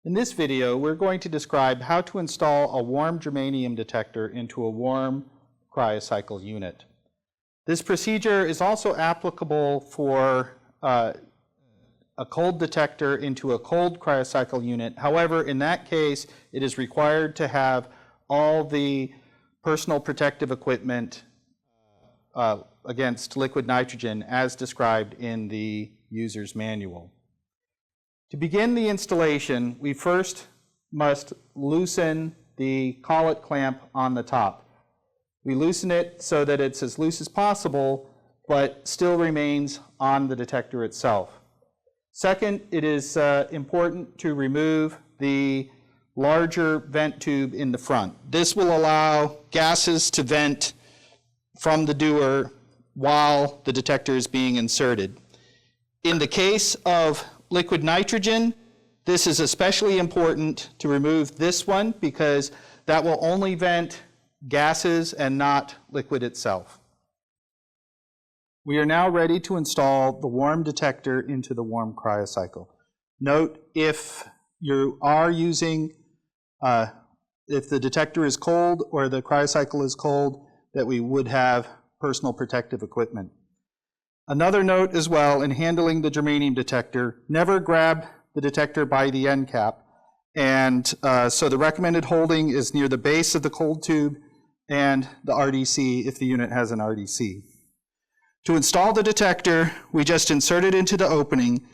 In this video, we're going to describe how to install a warm germanium detector into a warm Cryo-Cycle unit. This procedure is also applicable for a cold detector into a cold Cryo-Cycle unit. However, in that case, it is required to have all the personal protective equipment against liquid nitrogen as described in the user's manual. To begin the installation, we first must loosen the collet clamp on the top. We loosen it so that it's as loose as possible, but still remains on the detector itself. Second, it is important to remove the larger vent tube in the front. This will allow gases to vent from the dewar while the detector is being inserted. In the case of liquid nitrogen, this is especially important to remove this one because that will only vent gases and not liquid itself. We are now ready to install the warm detector into the warm Cryo-Cycle. Note if you are using, if the detector is cold or the Cryo-Cycle is cold, that we would have personal protective equipment. Another note as well, in handling the germanium detector, never grab the detector by the end cap. And so the recommended holding is near the base of the cold tube and the RDC if the unit has an RDC. To install the detector, we just insert it into the opening.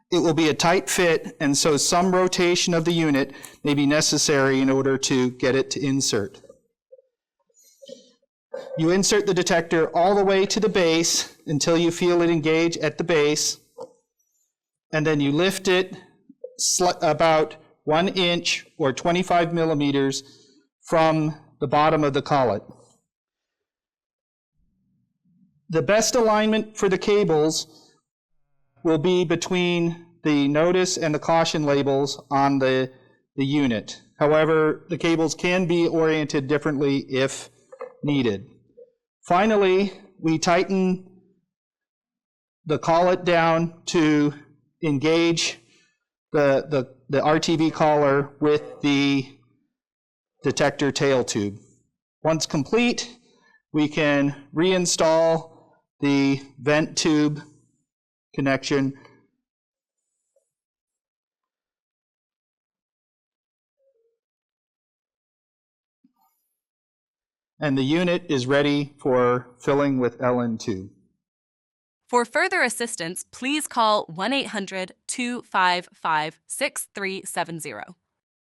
It will be a tight fit, and so some rotation of the unit may be necessary in order to get it to insert. You insert the detector all the way to the base until you feel it engage at the base, and then you lift it about 1 inch or 25 millimeters from the bottom of the collet. The best alignment for the cables will be between the notice and the caution labels on the unit. However, the cables can be oriented differently if needed. Finally, we tighten the collet down to engage the RTV collar with the detector tail tube. Once complete, we can reinstall the vent tube connection and the unit is ready for filling with LN2. For further assistance, please call 1-800-255-6370.